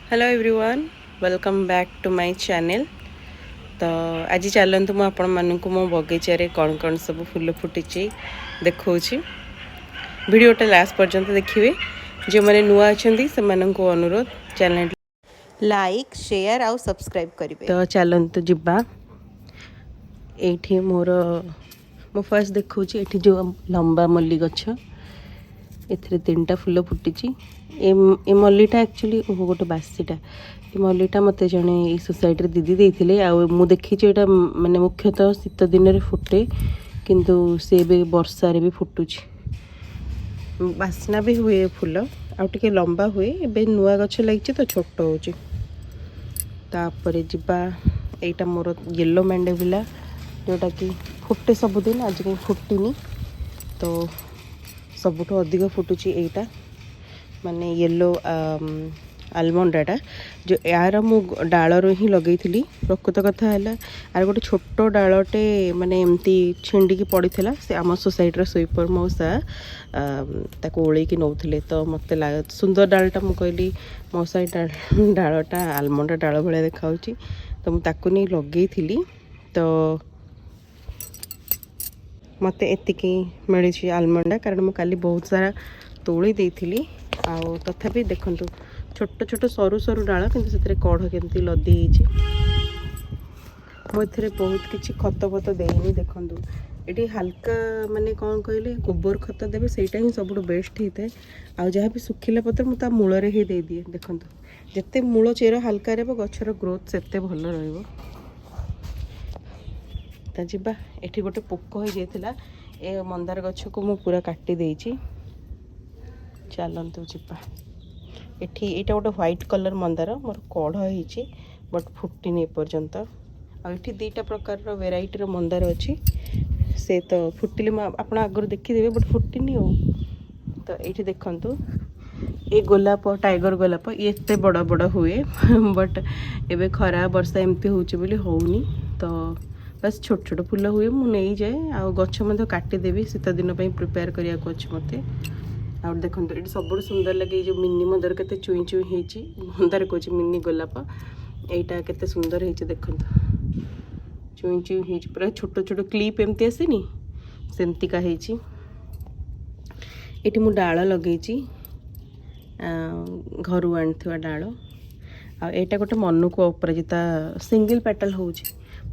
Hello everyone welcome back to my channel. तो आज चलतु मु आपण मानक मो बगीचारे कौन कौन सब फूल फुटी देखा वीडियोटा लास्ट पर्यंत देखिए। जो मैंने नुआ अच्छा से अनुरोध चैनल लाइक शेयर आउ सब्सक्राइब करेंगे। तो चलतु जिबा ये मोर मो फर्स्ट देखा ये जो लंबा मल्ली गछ एथिरे 3टा फूल फुटी। ए मल्लीटा एक्चुअली गोटे बासीटा ये मल्लीटा मत जड़े सोसाइटी दीदी देते आउ देखी यहाँ मानने मुख्यतः शीत दिन में फुटे किंतु से भी वर्षा भी फुटुची बास्ना भी हुए फूल आउ टे लंबा हुए एबे नुआ गछ लगी तो छोट हो जावा। यहाँ मोर येलो मैंडेविला जोटा कि फुटे सबुदिन आज कहीं फुटनी तो सबुठ अधिक फुटुची एटा माने येलो आलमंडाटा जो यार मु डालू ही लगे प्रकृत कथा है यार गोटे छोट डालटे माने एमती छिंडिकी पड़ा से आम सोसाइटी स्वीपर मौसा ओल्क नौले तो मत सुंदर डालटा मु कहली मौसा डालटा आलमंडा डाल भाया देखा तो मुझे नहीं लगे तो मत एतिकी मिली आलमंडा कारण मुझे काली बहुत सारा तोड़ी देती आउ तथापि देखु छोट छोट सरू सरू डाल कि कढ़ केमती लदी मुझे बहुत किसी खत फत देनी देखु ये हल्का माने कौन कहले गोबर खत देवे सेटा ही सब बेस्ट होता है। आउ जहाँ भी सुखिला पत्र मुझे मूल ही दे दिए देखु जिते मूल चेर हल्का रहा गचर ग्रोथ से भल रहा। एठी गोटे पोक हो जाता ए मंदार गछ को मु पूरा काटी देछि। चलतु जीवा एठी एटा गोटे व्हाइट कलर मंदार मोर कढ़ होइछि बट फुटिनी एपर्यंत आठी 2टा प्रकार वेराइटी मंदार अच्छी से तो फुटिले आप आगर देखीदे बट फुटिनी हो। तो ये देखु ये गोलाप टाइगर गोलाप ये एते बड़ बड़ हुए बट एबे खरा वर्षा एमती होनी तो बस छोट छोट फूल हुए मु नहीं जाए आ गछ काटिदेवी शीत दिन प्रिपेयर करिया मते आ देखो ये सब सुंदर लगे जो मिनी मंदार के चुई चुई होती मंदार कहे मिनी गोलाप यहाँ के सुंदर हो देखो चुई चुई हो पूरा छोट छोट क्लिप एमती आसेनी सेमतिका ये मु डाल लगे घर आनी डाल आटा गोटे मन को अपराजिता सिंगल पेटल हो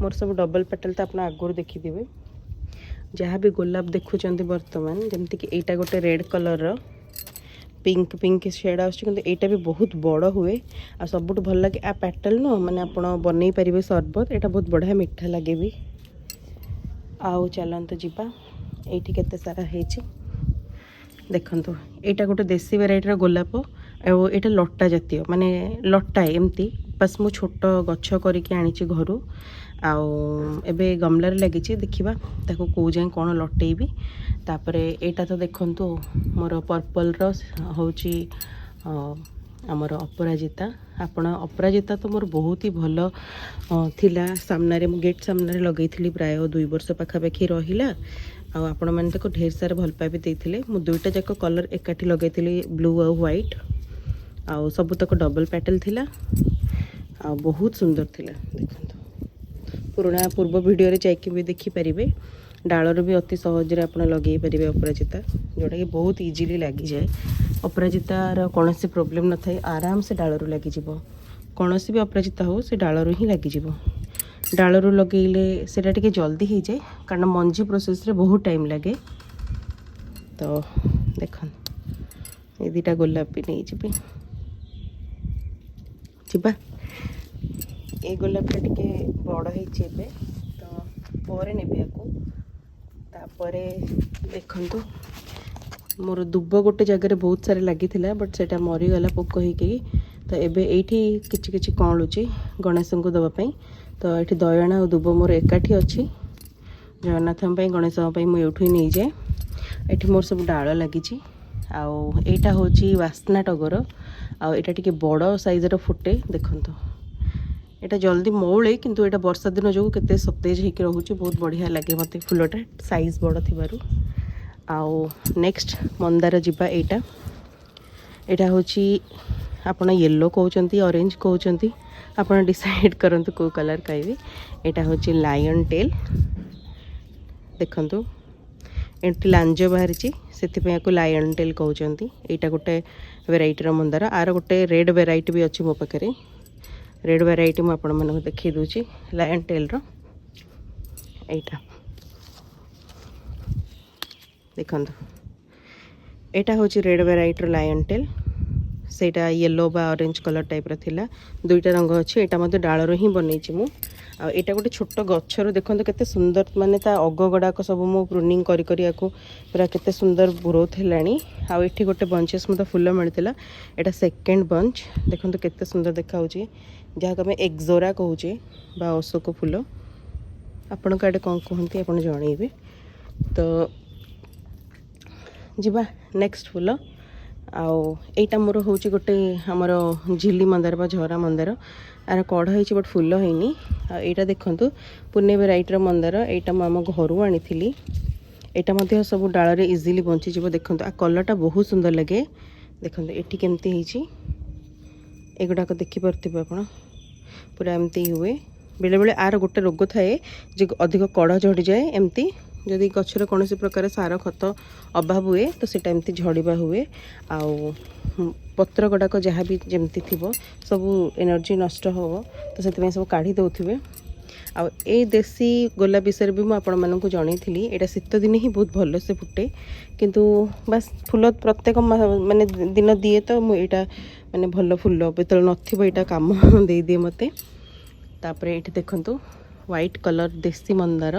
मोर सब डबल पेटल तो आप आगुरी देखीदे जहाँ भी गोलाप देखुं बर्तमान जमती कि यहाँ गोटे red colour pink pink shade आटा भी बहुत बड़ हुए आ सब भल लगे आ पेटल न मैंने आप बनई पारे सरबत यहाँ बहुत बढ़िया मीठा लगे भी। आउ चलते जीवा ये केते सारा देखु यहाँ गोटे देसी वेराइटर गोलाप यहाँ लटा जातीय माने लटा एमती बस मु छोट गछ करके आनी घर आउ एबे गमलार लगी देखा ताको कौ जाए कौन लटेबी तापर यहाँ तो देखु मोर पर्पल रोची आमर अपराजिता आपण अपराजिता तो मोर बहुत ही भल थिला सामने गेट सामने लगे प्राय 2 वर्ष पाखापाखि रहा आपण मैंने ढेर सारा भल पाइबे देते मु 2टा जाक कलर एकाठी लगे ब्लू आ व्हाइट आउ सबुतक डबल पेटल थिला आ बहुत सुंदर थिला देखो पुराना पूर्व वीडियो रे जाकि भी देखिपारे डालर भी अति सहज आप लगे पारे अपराजिता जोटा कि बहुत इजिली लगी जाए अपराजितार कौन सी प्रोब्लेम न थाए आराम से डालर लगी कौन भी अपराजिता हो से डालर ही लगी डालर लगेले सेटा टिके जल्दी हो जाए कारण मंजी प्रोसेस रे बहुत टाइम लगे। तो देख ये 2टा गोलाप भी नहीं जीवा ये गोलापटा टिके बड़ होइछे तो पर नेबे याको तापरे देखंतु मोर दुब गोटे जगह बहुत सारे लगी बट सेटा मरीगला पोक होगी तो एबे एठी किछि किछि कणुची गणेश को दवापाई तो ये दयणा और दुब मोर एकाठी अच्छी जगन्नाथ गणेश मुझे नहीं जाए ये मोर सब डाल लगी आईटा हूँ वासना टगर आटा टे बड़ साइजर फुटे देखु यहाँ जल्दी मौले किंतु यहाँ वर्षा दिन जो केते सतेज होकर रोचे बहुत बढ़िया लगे मत फुलटा साइज बड़ थी आउ नेक्स्ट मंदार जीवा यहाँ हूँ ଆପଣ येलो कहते ऑरेंज कहते ଆପଣ डिसाइड करंतु को कलर खाइबे। एटा होची लायन टेल देखंतु एंटी लांज बाहरी से को लायन टेल कहते। यहाँ गोटे वेराइटीर मंदार आर गोटे रेड वेराइटी भी अच्छी मो पाखे रेड वेराइटी मुझे आपण मानक देखी दूची लायन टेल रहा देखंतु एटा होची रेड वेराइटीर लायन टेल सेटा येलो बा ऑरेंज कलर टाइप थिला दुईटा रंग अच्छी एटा मते डालर ही बनईची मु आ एटा गोटे छोट गच्छर देखंतु केते सुंदर माने ता अग गडाक सब मु प्रूनिंग करी करी आको पूरा केते सुंदर ग्रोथ हेलानी आ एठी गोटे बंचेस मते फुल मिलतिला एटा सेकंड बंच देखंतु केते सुंदर देखा होची जहा हमें एक्सोरा कहूचे बा अशोक फूल आपण काडे कोन कहंती आपण जणैबे। तो जीवा नेक्स्ट फूल आईटा मोर हूँ गोटे आमर झिली मंदार बा झरा मंदार आर कढ़ हो बट फुल होनी आईटा देखु पुणे वेराइटीर मंदार यहाँ आम घर आनी यहाँ सब डाल में इजिली बंचीज देखो आ कलरटा बहुत सुंदर लगे देखो ये केमती एगुड़ाक देखिपे आप पूरा एमती हुए बेले बेले आर गोटे रोग थाए जो अधिक कढ़ झड़ी जाए एमती जदि गचर कौन प्रकार सार खत अभाव हुए तो सीटा एमती झड़वा हुए आउ पत्र गुड़ाक जहाँ भी जमती थी सब एनर्जी नष्ट हो तो से सब काढ़ी दौथे आ देसी गोलाप विषय भी मुझे आपण मानक जनई यहाँ शीत दिन ही बहुत भल से फुटे किंतु बास फूल प्रत्येक माने दिन दिए तो मुझे माने भल फूल बेतल नथिबो काम दे दिए मते। तापर ये देखंतु व्हाइट कलर देसी मंदार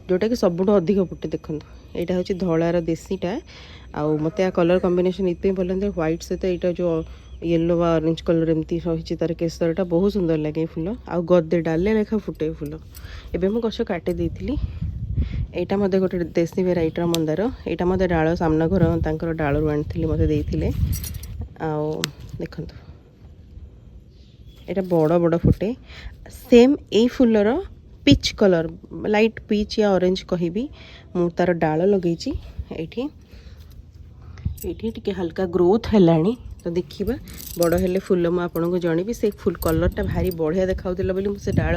जोटा कि सबुठ अधिक फुटे देखो यहाँ हूँ धलार देसीटा आउ मत कलर कॉम्बिनेशन इतने भल लगे व्हाइट सहित यहाँ जो येलो बा ऑरेंज कलर एमती रही तार केसरटा बहुत सुंदर लगे फूल आउ गदे डाले लेखा फुटे फूल एवं मुझे गछ काटी देती यहाँ मत गोटे देसी वेराइटीर मंदार यहाँ मत डाल सामना घर तर डाल आनी मत देते आउ देखु यहाँ बड़ बड़ फुटे सेम यही फूलर पिच कलर लाइट पिच या ऑरेंज कहिबी मु तार डाल लगे ये टी हल्का ग्रोथ है तो देखा बड़ हेले फूल मुझे आपन को जनइबी से फुल कलरटा भारी बढ़िया देखाऊला बोली मुझे डाल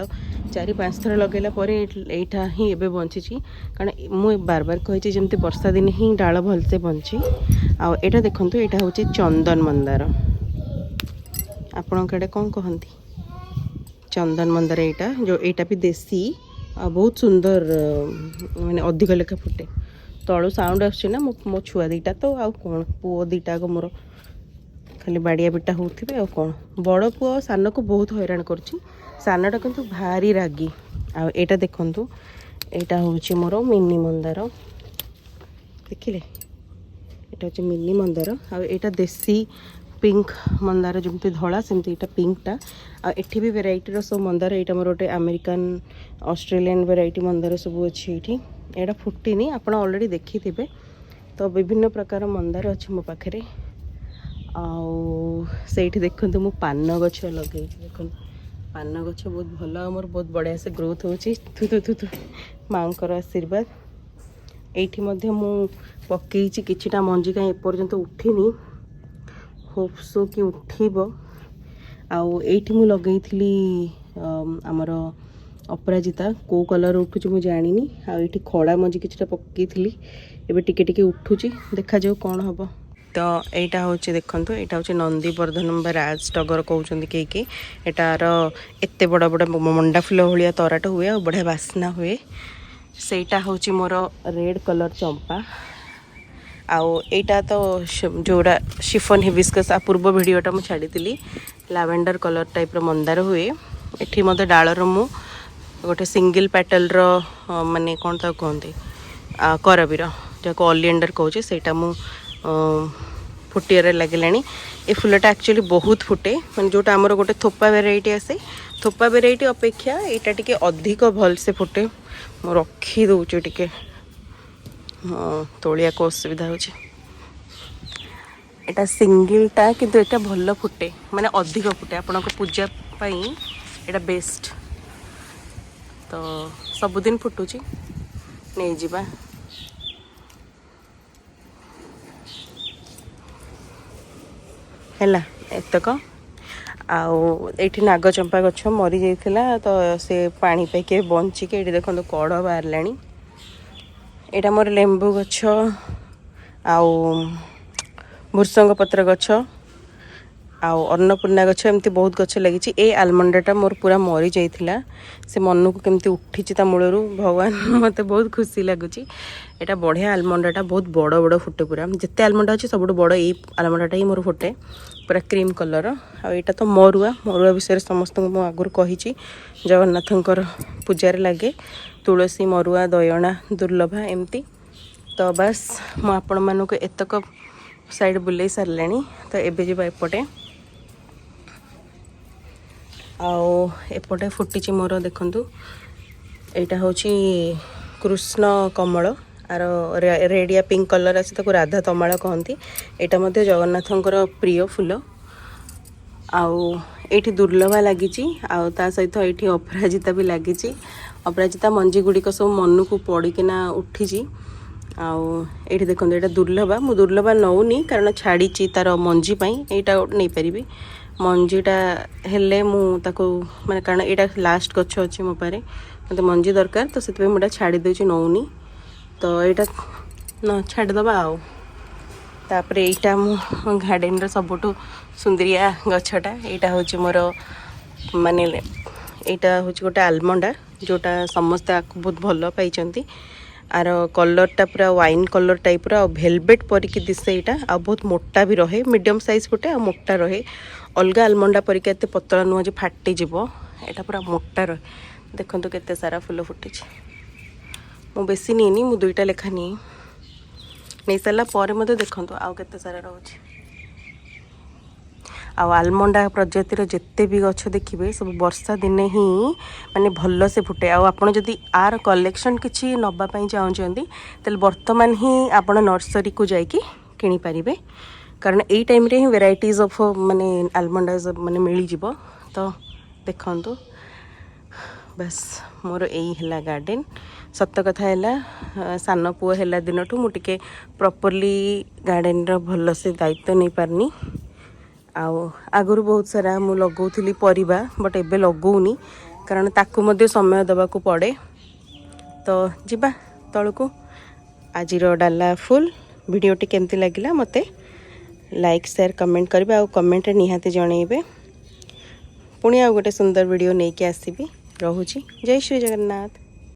4-5 थर लगेला यहाँ ही एबे बंची कारण मुझे बार बार कही जमी वर्षा दिन ही डाल भलसे बंची आटा देखु यहाँ हूँ चंदन मंदार आपण कड़े कौन कहती चंदन मंदार यहाँ जो यहाँ भी देसी बहुत सुंदर माने अधिक लेखा फुटे तलू साउंड आसना मो छुआ दीटा तो आउ कौन पुओ दीटा को मोर खाली बाड़िया बिटा होते आ कौन बड़ पुओ सान को बहुत हैरान करनाटा किंतु भारी रागी आटा देखु यहाँ हूँ मोर मिनी मंदार देखिले यहाँ हूँ मिनी मंदार आटा देसी पिंक मंदार जमती धला सेमती यहाँ पिंकटा आठी भी वेराइटीर सब मंदार यहाँ मोर गोटे अमेरिकान ऑस्ट्रेलियन वेराइटी मंदार सब अच्छी ये यहाँ फुटनी आप ऑलरेडी देखी थे तो विभिन्न प्रकार मंदार अच्छे मो पाखे आठ देखु मु पान गछ लगे देख पान गछ बहुत भल आमर बहुत बढ़िया से ग्रोथ हो माँकर आशीर्वाद ये मु पकई किछिटा मंजी कहीं एपर्यंत उठिनी होप्सो कि उठिब आठी मु लगे आमर अपराजिता को कलर उठुची मुझे जानी आठी खड़ा मंजी किछिटा पकई एबे टिके टिके उठुची देखा जाऊ कौन हम तो यहाँ हूँ देखो यहाँ हूँ नंदीवर्धन राज टगर कहते कई एटार एत बड़ बड़ मंडा फुल भाया तराट हुए और बढ़िया बास्ना हुए सेटा हूँ मोर रेड कलर चंपा आईटा तो जोड़ा शिफन हिबिस्कस पूर्व भिडटा मुझे छाड़ी लैवेंडर कलर टाइप मंदार हुए ये मत डालर मु गोटे सिंगल पेटल माने कौन तक कहते करबीर जहाँ ओलिएंडर कहूँ सेटा मु फुटियार लगे ये फुलटा एक्चुअली बहुत फुटे मैंने जोटा आमर गोटे थोपा वेराइटी आसे थोपा वेराइटी अपेक्षा यहाँ टी अधिक भल से फुटे मु रखी दौचे टिके हाँ तोलिया को असुविधा होची एटा सिंगलटा किंतु एटा भल फुटे माने अधिक फुटे आपन को पूजा पाई एटा बेस्ट तो सबुदिन फुटुची नहीं जीवा हैला एतक आउ एठी नागचंपा गछ मरी जाइथिला तो से पानी पैके बंचिके एठी देखंतु कड़ बाहरलानी। एटा मोर लेंबू गछ आउ भृसंग पत्र गछ आउ अन्नपूर्णा गछ एमती बहुत गछ लगी। ए आलमंडाटा मोर पूरा मरी जाइथिला से मन को केमती उठी ता मूलरू भगवान मते बहुत खुशी लगुच। एटा बढ़िया आलमंडाटा बहुत बड़ बड़ फुटे पूरा जिते आलमंडा अच्छे सब बड़ ये आलमंडाटा ही मोर फुटे पूरा क्रीम कलर। आईटा तो मरुआ मरुआ विषय समस्त मु आगुरी कही जगन्नाथंकर पूजार लगे तुलसी मरुआ दयणा दुर्लभा एमती। तो बस मु आपण मानक एतक साइड बुले सारे तो एबे जीवा एपटे एपटे फुटी मोर देखंतु एटा होची कृष्ण कमल आर रेडिया पिंक कलर आसी ताको राधा तमाଳ कहती। एटा मध्य जगन्नाथंकर प्रिय फूल आउ एठी दुर्लभा लगी ता सहित एठी अपराजिता भी लगी। अपराजिता मंजी गुड़िक सब मन को पड़िकिना उठी आउ एठी देखो एटा दुर्लभा मु दुर्लभा नौनी कारण छाड़ी तार मंजी एटा नहीं पारि मंजीटा हेले मु ताको माने कारण एटा लास्ट गछ अच्छे मो पारे मते मंजी दरकार तो से मुझे छाड़ी देछि नौनी तो एटा न छाड़दबा आउ तापरे एटा मो गार्डन रो सबटू सुंदरिया गछटा एटा होछि मोर माने एटा होछि गोटे आलमंडा जोटा समस्त बहुत भल पाइचंती। आर कलरटा पूरा वाइन कलर टाइप रो भेलवेट परिकी दिसे एटा आ बहुत मोटा भी रहे मीडियम साइज फुटे आ मोटा रहे अलगा आलमंडा परिका एते पतला नुह जे फाटी जीवो एटा पूरा मोटा रहे। देखंतु केते सारा फूल फुटे मु बेसी नीनी मु दुईटा लेखा नहीं सारा पर मते देखंतु आउ केते सारा रहउछि। आलमंडा प्रजातिर जिते भी गछ देखिए सब वर्षा दिने ही माने भल से फुटे। आपड़ जदि आर कलेक्शन किसी नवापाई चाहते तेल बर्तमान ही आप नर्सरी को जाकि किनी पारिबे कारण एई टाइम रे ही वेराइटीज ऑफ माने आलमंडाज माने मिली जिवो। तो देखंतु बस मोर यही है गार्डन सत कथा है सान पुओ है दिन ठू मुझे प्रॉपर्ली गार्डन रो भल से दायित्व नहीं पारनी। आगुरी बहुत सारा मु लगौली परिबा बट एबे लगौनी कारण ताकू मध्य समय देवाकू पड़े। तो जिबा तलकू आजिर डाला फुल वीडियोटी केमती लगिला मते लाइक शेयर कमेंट करेंगे आ कमेंट निहाती जनइबे। पुणी आ गोटे सुंदर वीडियो नहीं कि आसबि। रहुची जय श्री जगन्नाथ।